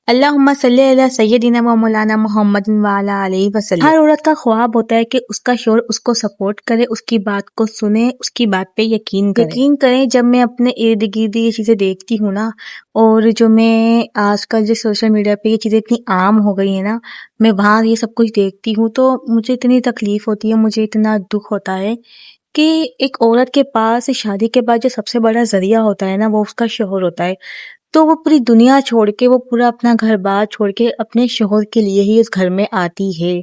अल्लाहुम्मा सल्ली अला सय्यदिना व मौलाना मुहम्मदिन व अला आलिहि वसल्लम। हर औरत का ख्वाब होता है कि उसका शौहर उसको सपोर्ट करे, उसकी बात को सुने, उसकी बात पे यकीन करे। यकीन करें, जब मैं अपने इर्द गिर्द ये चीजें देखती हूँ ना, और जो मैं आजकल जो सोशल मीडिया पे ये चीजें इतनी आम हो गई है ना, मैं वहाँ ये सब कुछ देखती हूँ तो मुझे इतनी तकलीफ होती है, मुझे इतना दुख होता है कि एक औरत के पास शादी के बाद जो सबसे बड़ा जरिया होता है ना, वो उसका शौहर होता है। तो वो पूरी दुनिया छोड़ के, वो पूरा अपना घर-बार छोड़ के अपने शौहर के लिए ही उस घर में आती है।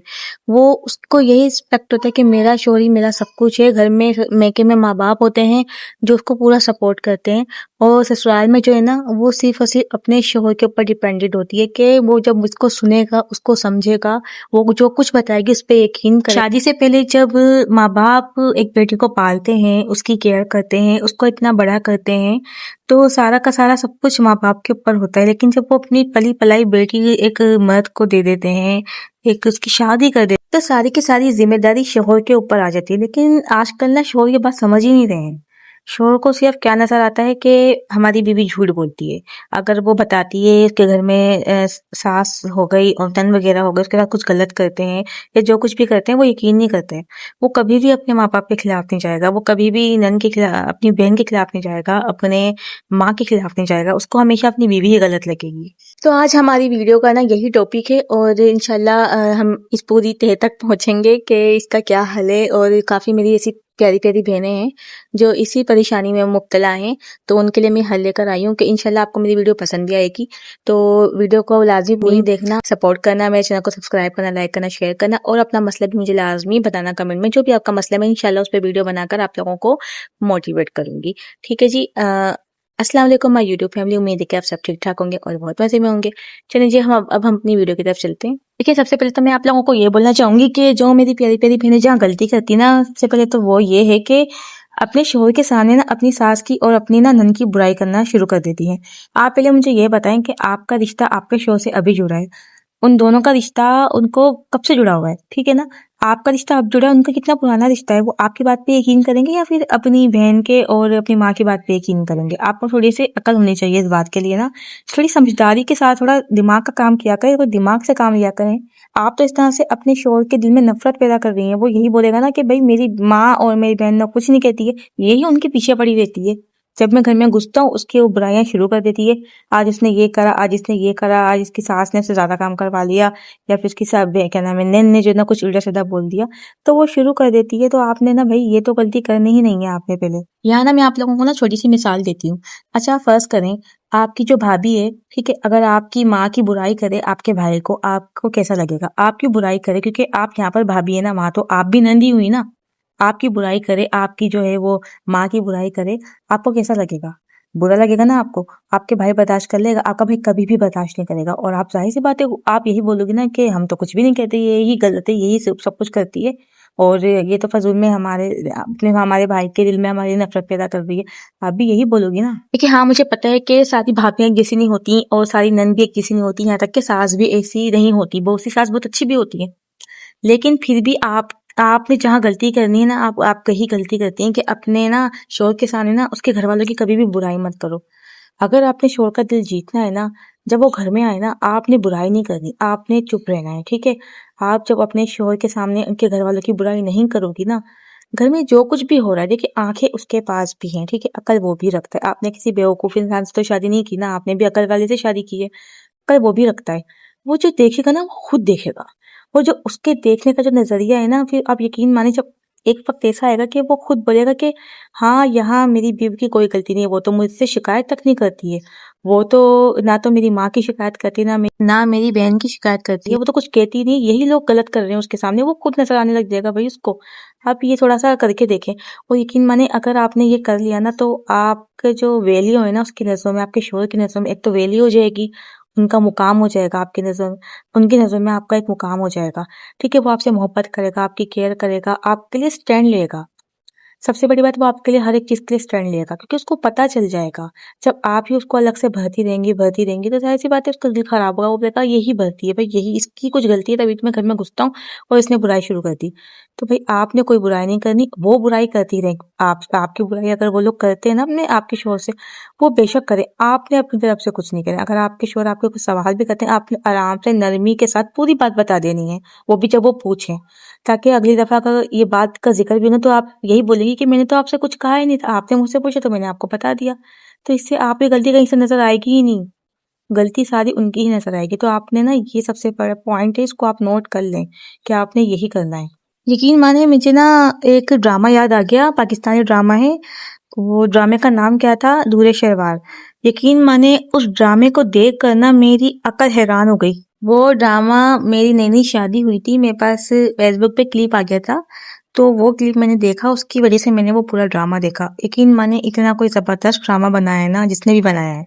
वो उसको यही एक्सपेक्ट होता है कि मेरा शौहर ही मेरा सब कुछ है। घर में मैके में माँ-बाप होते हैं जो उसको पूरा सपोर्ट करते हैं, और ससुराल में जो है ना, वो सिर्फ़ और सिर्फ़ अपने शौहर के ऊपर डिपेंडेंट होती है कि वो जब उसको सुनेगा, उसको समझेगा, वो जो कुछ बताएगी उस पे यकीन करे। शादी से पहले जब माँ-बाप एक बेटी को पालते हैं, उसकी केयर करते हैं, उसको इतना बड़ा करते हैं, तो सारा का सारा सब कुछ माँ-बाप के ऊपर होता है। लेकिन जब वो अपनी पली-पलाई बेटी एक मर्द को दे देते हैं, एक उसकी शादी कर देते हैं, तो सारी की सारी ज़िम्मेदारी शौहर के ऊपर आ जाती है। लेकिन आजकल ना शौहर ये बात समझ ही नहीं रहे हैं। शौहर को सिर्फ़ क्या नज़र आता है कि हमारी बीवी झूठ बोलती है। अगर वो बताती है कि घर में सास हो गई और नन वग़ैरह हो गए, उसके साथ कुछ गलत करते हैं या जो कुछ भी करते हैं, वो यकीन नहीं करते हैं। वो कभी भी अपने माँ-बाप के खिलाफ नहीं जाएगा, वो कभी भी नन के खिला अपनी बहन के खिलाफ नहीं जाएगा, अपने माँ के खिलाफ नहीं जाएगा, उसको हमेशा अपनी बीवी ही गलत लगेगी। तो आज हमारी वीडियो का ना यही टॉपिक है, और इंशाल्लाह हम इस पूरी तह तक पहुँचेंगे कि इसका क्या हल है। और काफ़ी मेरी ऐसी प्यारी-प्यारी बहनें हैं जो इसी परेशानी में मुब्तला हैं, तो उनके लिए मैं हल लेकर आई हूँ कि इंशाल्लाह आपको मेरी वीडियो पसंद भी आएगी। तो वीडियो को लाज़मी पूरी देखना, सपोर्ट करना, मेरे चैनल को सब्सक्राइब करना, लाइक करना, शेयर करना, और अपना मसला भी मुझे लाज़मी बताना कमेंट में। जो भी आपका मसला है, मैं इंशाल्लाह उस पे वीडियो बनाकर आप लोगों को मोटिवेट करूँगी। ठीक है जी। अस्सलाम वालेकुम माय यूट्यूब फैमिली, उम्मीद है कि आप सब ठीक-ठाक होंगे और बहुत मज़े में होंगे। चलिए जी, हम अपनी वीडियो की तरफ चलते हैं। देखिए, सबसे पहले तो मैं आप लोगों को ये बोलना चाहूँगी कि जो मेरी प्यारी-प्यारी बहनें जहाँ गलती करती हैं ना, सबसे पहले तो वो ये है कि अपने शौहर के सामने ना अपनी सास की और अपनी ना नंद की बुराई करना शुरू कर देती हैं। आप पहले मुझे ये बताएँ कि आपका रिश्ता आपके शौहर से अभी जुड़ा है। उन दोनों का रिश्ता उनको कब से जुड़ा हुआ है, ठीक है ना? आपका रिश्ता अब जुड़ा है, उनका कितना पुराना रिश्ता है। वो आपकी बात पे यकीन करेंगे या फिर अपनी बहन के और अपनी माँ की बात पे यकीन करेंगे? आपको थोड़ी-सी अकल होनी चाहिए इस बात के लिए ना। थोड़ी समझदारी के साथ थोड़ा दिमाग का काम किया करें, और दिमाग से काम लिया करें। आप तो इस तरह से अपने शौहर के दिल में नफ़रत पैदा कर रही हैं। वो यही बोलेगा ना कि भई मेरी माँ और मेरी बहन ना कुछ नहीं कहती है, यही उनके पीछे पड़ी रहती है। जब मैं घर में घुसता हूँ, उसकी वो बुराइयाँ शुरू कर देती है। आज इसने ये करा, आज इसने ये करा, आज इसकी सास ने उससे ज़्यादा काम करवा लिया, या फिर इसकी क्या नाम है, नैन ने जो ना कुछ उल्टा-सीधा बोल दिया, तो वो शुरू कर देती है। तो आपने ना भई ये तो गलती करनी ही नहीं है आपने पहले। यहाँ ना मैं आप लोगों को ना छोटी-सी मिसाल देती हूँ। अच्छा, फ़र्ज़ करें आपकी जो भाभी है, ठीक है, अगर आपकी माँ की बुराई करे आपके भाई को, आपको कैसा लगेगा? आप क्यों बुराई करे? क्योंकि आप यहाँ पर भाभी है ना, वहाँ तो आप भी नंद ही हुई ना। आपकी बुराई करे, आपकी जो है वो माँ की बुराई करे, आपको कैसा लगेगा? बुरा लगेगा ना आपको। आपके भाई बर्दाश्त कर लेगा, आपका भाई कभी भी बर्दाश्त नहीं करेगा, और आप ज़ाहिर-सी बात है, आप यही बोलोगी ना कि हम तो कुछ भी नहीं कहते, यही गलत है, यही सब कुछ करती है, और ये तो फ़िज़ूल में हमारे भाई के दिल में हमारी नफ़रत पैदा कर रही है। आप भी यही बोलोगी ना? देखिए, हाँ, मुझे पता है कि सारी भाभियाँ एक जैसी नहीं होती, और सारी नंद भी एक जैसी नहीं होती, यहाँ तक कि सास भी ऐसी नहीं होती, बहुत सी सास बहुत अच्छी भी होती है। लेकिन फिर भी आपने जहाँ गलती करनी है ना, आप कहीं गलती करती हैं कि अपने ना शौहर के सामने ना उसके घरवालों की कभी भी बुराई मत करो। अगर आपने शौहर का दिल जीतना है ना, जब वो घर में आए ना, आपने बुराई नहीं करनी, आपने चुप रहना है, ठीक है? आप जब अपने शौहर के सामने उनके घरवालों की बुराई नहीं करोगी ना, घर में जो कुछ भी हो रहा है, देखिए, आँखें उसके पास भी हैं, ठीक है? अकल वो भी रखता है। आपने किसी बेवकूफ़ इंसान से तो शादी नहीं की ना, आपने भी अकल वाले से शादी की है। अकल वो भी रखता है। वो जो देखेगा ना, वो खुद देखेगा। वो जो उसके देखने का जो नज़रिया है ना, फिर आप यकीन मानिए, जब एक वक़्त ऐसा आएगा कि वो खुद बोलेगा कि हाँ, यहाँ मेरी बीवी की कोई गलती नहीं है, वो तो मुझसे शिकायत तक नहीं करती है। वो तो ना तो मेरी माँ की शिकायत करती है, ना मेरी बहन की शिकायत करती है, वो तो कुछ कहती ही नहीं, यही लोग गलत कर रहे हैं उसके सामने, वो खुद नज़र आने लग जाएगा भई उसको। आप ये थोड़ा-सा करके देखें, और यकीन मानिए, अगर आपने ये कर लिया ना, तो आपका जो वैल्यू है ना उसकी नज़रों में, आपके शौहर की नज़रों में, एक तो वैल्यू हो जाएगी, उनका मुकाम हो जाएगा आपकी नज़र में, उनकी नज़र में आपका एक मुकाम हो जाएगा, ठीक है? वो आपसे मोहब्बत करेगा, आपकी केयर करेगा, आपके लिए स्टैंड लेगा। सबसे बड़ी बात वो आपके लिए हर एक चीज़ के लिए स्टैंड लेगा क्योंकि उसको पता चल जाएगा। जब आप ही उसको अलग से भरती रहेंगी तो ज़ाहिर-सी बात है उसका दिल खराब होगा, वो बोलेगा यही भरती है, भई यही इसकी कुछ गलती है तभी तो मैं घर में घुसता हूँ और इसने बुराई शुरू कर दी। तो भई आपने कोई बुराई नहीं करनी, वो बुराई करती रहे। आपकी बुराई अगर वो लोग करते हैं ना अपने आपके शौहर से, वो बेशक करें, आपने अपनी तरफ से कुछ नहीं करना। अगर आपके शौहर आपके कुछ सवाल भी करते हैं, आपने आराम से नरमी के साथ पूरी बात बता देनी है, वो भी जब वो पूछें। ताकि अगली दफ़ा अगर ये बात का ज़िक्र भी हो ना तो आप यही बोलेंगी कि मैंने तो आपसे कुछ कहा ही नहीं था, आपने मुझसे पूछा तो मैंने आपको बता दिया। तो इससे आपकी गलती कहीं से नज़र आएगी ही नहीं, गलती सारी उनकी ही नज़र आएगी। तो आपने ना ये सबसे बड़ा पॉइंट है, इसको आप नोट कर लें कि आपने यही करना है। यकीन मानिए मुझे ना एक ड्रामा याद आ गया, पाकिस्तानी ड्रामा है, वो ड्रामे का नाम क्या था? दूरे शहवार। यकीन माने उस ड्रामे को देख कर ना मेरी अक्ल हैरान हो गई। वो ड्रामा मेरी नई-नई शादी हुई थी, मेरे पास फेसबुक पे क्लिप आ गया था, तो वो क्लिप मैंने देखा, उसकी वजह से मैंने वो पूरा ड्रामा देखा। यकीन माने इतना कोई ज़बरदस्त ड्रामा बनाया है ना, जिसने भी बनाया है।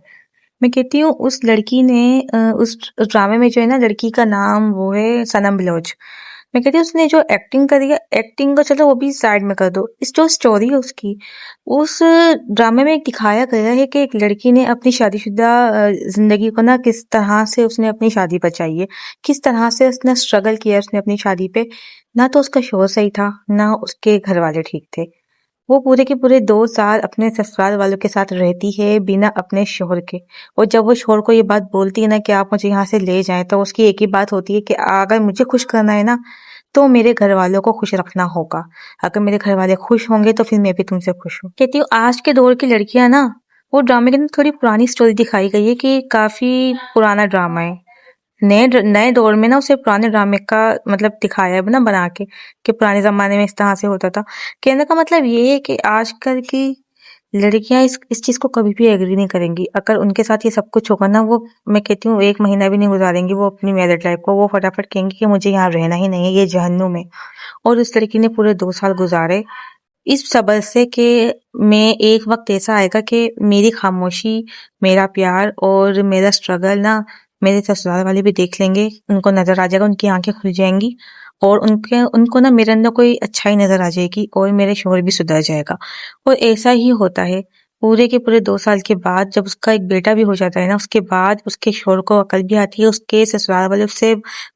मैं कहती हूँ उस लड़की ने उस ड्रामे में जो है ना लड़की का नाम वो है सनम बलोच। मैं कहती हूँ उसने जो एक्टिंग करी है, एक्टिंग को चलो वो भी साइड में कर दो, इस जो स्टोरी है उसकी, उस ड्रामे में एक दिखाया गया है कि एक लड़की ने अपनी शादीशुदा जिंदगी को ना किस तरह से उसने अपनी शादी बचाई है, किस तरह से उसने स्ट्रगल किया उसने अपनी शादी पे। ना तो उसका शौहर सही था, ना उसके घर वाले ठीक थे। वो पूरे के पूरे 2 साल अपने ससुराल वालों के साथ रहती है बिना अपने शौहर के। और जब वो शौहर को ये बात बोलती है ना कि आप मुझे यहाँ से ले जाएँ, तो उसकी एक ही बात होती है कि अगर मुझे खुश करना है ना, तो मेरे घर वालों को खुश रखना होगा। अगर मेरे घर वाले खुश होंगे तो फिर मैं भी तुमसे खुश हूँ। कहती हूँ आज के दौर की लड़कियाँ ना, वो ड्रामे के अंदर थोड़ी पुरानी स्टोरी दिखाई गई है कि काफ़ी पुराना ड्रामा है। नए दौर में ना उसे पुराने ड्रामे का मतलब दिखाया है ना बना के कि पुराने ज़माने में इस तरह से होता था। कहने का मतलब ये है कि आजकल की लड़कियाँ इस चीज़ को कभी भी एग्री नहीं करेंगी। अगर उनके साथ ये सब कुछ होगा ना, वो मैं कहती हूँ 1 महीना भी नहीं गुज़ारेंगी वो अपनी मैरिड लाइफ़ को। वो फटाफट कहेंगी कि मुझे यहाँ रहना ही नहीं है, ये जहन्नुम है। और उस लड़की ने पूरे 2 साल गुज़ारे इस सबब से कि मैं एक वक़्त ऐसा आएगा कि मेरी खामोशी, मेरा प्यार और मेरा स्ट्रगल ना मेरे ससुराल वाले भी देख लेंगे, उनको नज़र आ जाएगा, उनकी आँखें खुल जाएँगी और उनको ना मेरे अंदर कोई अच्छाई नज़र आ जाएगी और मेरे शौहर भी सुधर जाएगा। और ऐसा ही होता है, पूरे के पूरे 2 साल के बाद जब उसका एक बेटा भी हो जाता है ना, उसके बाद उसके शौहर को अकल भी आती है, उसके ससुराल वाले उससे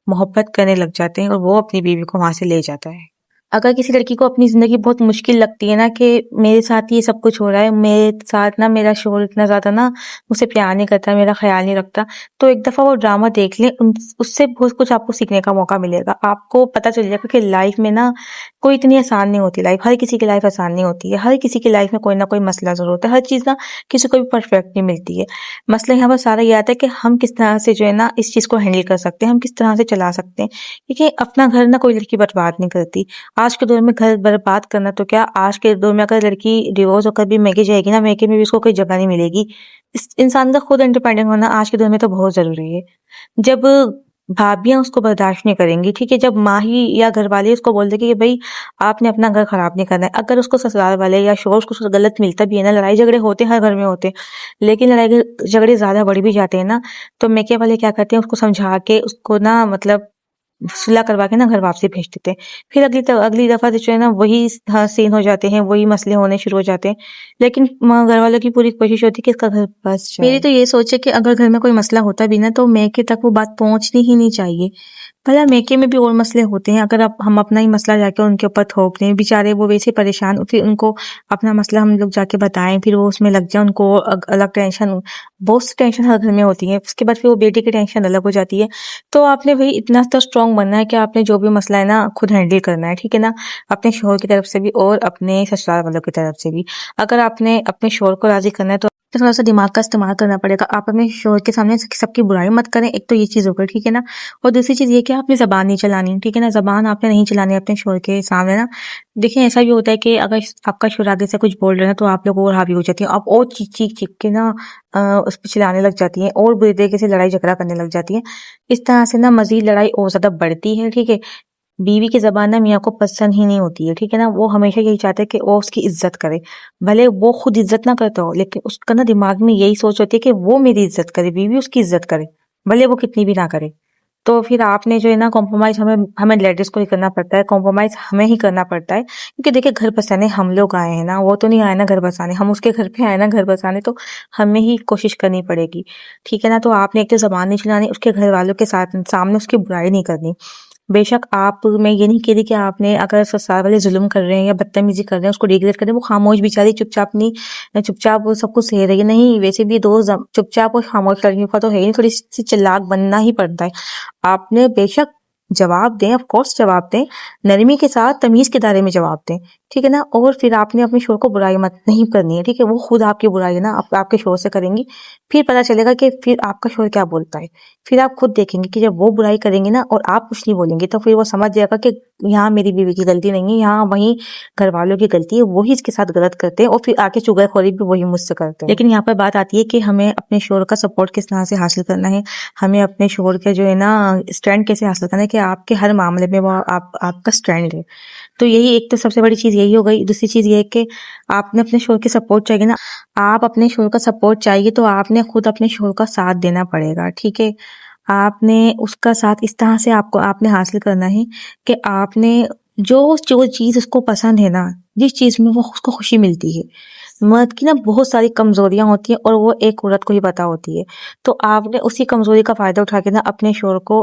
मोहब्बत करने लग जाते हैं और वो अपनी बीवी को वहाँ से ले जाता है। अगर किसी लड़की को अपनी ज़िंदगी बहुत मुश्किल लगती है ना कि मेरे साथ ये सब कुछ हो रहा है, मेरे साथ ना मेरा शौहर इतना ज़्यादा ना मुझसे प्यार नहीं करता, मेरा ख़्याल नहीं रखता, तो एक दफ़ा वो ड्रामा देख लें, उससे बहुत कुछ आपको सीखने का मौका मिलेगा। आपको पता चल जाएगा कि लाइफ़ में ना कोई इतनी आसान नहीं होती लाइफ़, हर किसी की लाइफ़ आसान नहीं होती है, हर किसी की लाइफ़ में कोई ना कोई मसला ज़रूर होता है, हर चीज़ ना किसी को भी परफेक्ट नहीं मिलती है। मसला यहाँ पर सारा ये आता है कि हम किस तरह से जो है ना इस चीज़ को हैंडल कर सकते हैं, हम किस तरह से चला सकते हैं। देखिए अपना घर ना कोई लड़की बर्बाद नहीं करती। आज के दौर में घर बर्बाद करना तो क्या, आज के दौर में अगर लड़की डिवोर्स होकर भी मैके जाएगी ना, मैके में भी उसको कोई जगह नहीं मिलेगी। इस इंसान का खुद इंडिपेंडेंट होना आज के दौर में तो बहुत ज़रूरी है। जब भाभियाँ उसको बर्दाश्त नहीं करेंगी, ठीक है? जब माँ ही या घरवाले उसको बोल देंगे कि भई आपने अपना घर खराब नहीं करना है। अगर उसको ससुराल वाले या शौहर उसको गलत मिलता भी है ना, लड़ाई झगड़े होते हैं, हर घर में होते हैं। लेकिन लड़ाई झगड़े ज़्यादा बढ़ भी जाते हैं ना, तो मैके वाले क्या करते हैं उसको समझा के उसको ना मतलब सुलह करवा के ना घर वापसी भेज देते हैं। फिर अगली दफ़ा से जो है ना वही सीन हो जाते हैं, वही मसले होने शुरू हो जाते हैं। लेकिन घर वालों की पूरी कोशिश होती है कि इसका घर बस जाए। मेरी तो ये सोच है कि अगर घर में कोई मसला होता भी ना तो मैके तक वो बात पहुँचनी ही नहीं चाहिए। भला मैके में भी और मसले होते हैं, अगर हम अपना ही मसला जाके उनके ऊपर थोप दें, बेचारे वो वैसे परेशान, फिर उनको अपना मसला हम लोग जाके बताएँ, फिर वो उसमें लग जाएँ, उनको अलग टेंशन, बहुत सी टेंशन हर घर में होती है। उसके बाद फिर वो बेटे की टेंशन अलग हो जाती है। तो आपने भई इतना तो स्ट्रॉन्ग बनना है कि आपने जो भी मसला है ना खुद हैंडल करना है, ठीक है ना? अपने शौहर की तरफ से भी और अपने ससुराल वालों की तरफ से भी। अगर आपने अपने शौहर को राज़ी करना है तो थोड़ा-सा दिमाग का इस्तेमाल करना पड़ेगा। आप अपने शौहर के सामने सबकी बुराई मत करें, एक तो ये चीज़ हो गई, ठीक है ना? और दूसरी चीज़ ये कि आपने ज़बान नहीं चलानी, ठीक है ना? ज़बान आपने नहीं चलानी अपने शौहर के सामने ना। देखिए ऐसा भी होता है कि अगर आपका शौहर आगे से कुछ बोल रहे हैं तो आप लोग और हावी हो जाती हैं। आप और चीख-चीख के ना उस पे चिल्लाने लग जाती हैं और बुरी तरीके से लड़ाई झगड़ा करने लग जाती हैं। इस तरह से ना मज़ीद लड़ाई और ज़्यादा बढ़ती है, ठीक है? बीवी की ज़बान ना मियाँ को पसंद ही नहीं होती है, ठीक है ना? वो हमेशा यही चाहता है कि वो उसकी इज़्ज़त करे। भले वो खुद इज़्ज़त ना करता हो, लेकिन उसका ना दिमाग में यही सोच होती है कि वो मेरी इज़्ज़त करे, बीवी उसकी इज़्ज़त करे, भले वो कितनी भी ना करे। तो फिर आपने जो है ना कॉम्प्रोमाइज़ हमें हमें लेडीज़ को ही करना पड़ता है, कॉम्प्रोमाइज़ हमें ही करना पड़ता है। क्योंकि देखिए घर बसाने हम लोग आए हैं ना, वो तो नहीं आए ना घर बसाने, हम उसके घर पे आए ना घर बसाने, तो हमें ही कोशिश करनी पड़ेगी, ठीक है ना? तो आपने एक तो ज़बान नहीं चलानी, उसके घरवालों के साथ सामने उसकी बुराई नहीं करनी। बेशक आप मैं ये नहीं कह रही कि आपने अगर ससुराल वाले ज़ुल्म कर रहे हैं या बदतमीज़ी कर रहे हैं, उसको डिग्रेड कर रहे हैं, वो खामोश बेचारी चुपचाप वो सब कुछ सह रही है। नहीं, वैसे भी चुपचाप और खामोश लड़कियों का तो है ही नहीं, थोड़ी-सी चालाक बनना ही पड़ता है। आपने बेशक जवाब दें, ऑफ कोर्स जवाब दें, नरमी के साथ तमीज़ के दायरे में जवाब दें, ठीक है ना? और फिर आपने अपने शोहर को बुराई मत नहीं करनी है, ठीक है? वो खुद आपकी बुराई है ना आपके शोहर से करेंगी, फिर पता चलेगा कि फिर आपका शोहर क्या बोलता है। फिर आप खुद देखेंगे कि जब वो बुराई करेंगे ना और आप कुछ नहीं बोलेंगे, तो फिर वो समझ जाएगा कि यहाँ मेरी बीवी की गलती नहीं है, यहाँ वहीं घरवालों की गलती है, वही इसके साथ गलत करते हैं और फिर आके चुगलखोरी भी वही मुझसे करते हैं। लेकिन यहाँ पर बात आती है कि हमें अपने शोहर का सपोर्ट किस तरह से हासिल करना है, हमें अपने शोहर का जो है ना स्टैंड कैसे हासिल करना है कि आपके हर मामले में वो आपका स्टैंड है। तो यही एक तो सबसे बड़ी चीज़ यही हो गई। दूसरी चीज़ ये है कि आपने अपने शोहर की सपोर्ट चाहिए ना, आप अपने शोहर का सपोर्ट चाहिए तो आपने खुद अपने शोहर का साथ देना पड़ेगा, ठीक है? आपने उसका साथ इस तरह से आपने हासिल करना है कि आपने जो जो चीज़ उसको पसंद है ना, जिस चीज़ में वो उसको खुशी मिलती है। मर्द की ना बहुत सारी कमज़ोरियाँ होती हैं और वो एक औरत को ही पता होती है। तो आपने उसी कमज़ोरी का फ़ायदा उठा के ना अपने शोहर को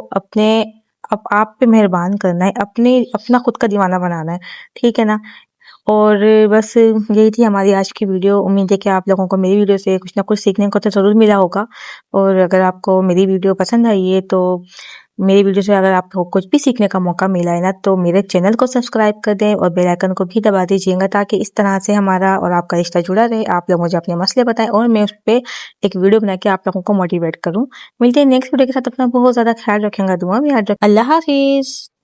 आप पे मेहरबान करना है, अपना खुद का दीवाना बनाना है, ठीक है ना? और बस यही थी हमारी आज की वीडियो। उम्मीद है कि आप लोगों को मेरी वीडियो से कुछ ना कुछ सीखने को तो ज़रूर मिला होगा। और अगर आपको मेरी वीडियो पसंद आई है तो मेरी वीडियो से अगर आपको कुछ भी सीखने का मौका मिला है ना, तो मेरे चैनल को सब्सक्राइब कर दें और बेल आइकन को भी दबा दीजिएगा, ताकि इस तरह से हमारा और आपका रिश्ता जुड़ा रहे। आप लोग मुझे अपने मसले बताएं और मैं उस पे एक वीडियो बना के आप लोगों को मोटिवेट करूँ। मिलते हैं नेक्स्ट वीडियो के साथ। अपना बहुत ज़्यादा ख्याल रखेंगे, दुआ में याद रखें। अल्लाह हाफिज़।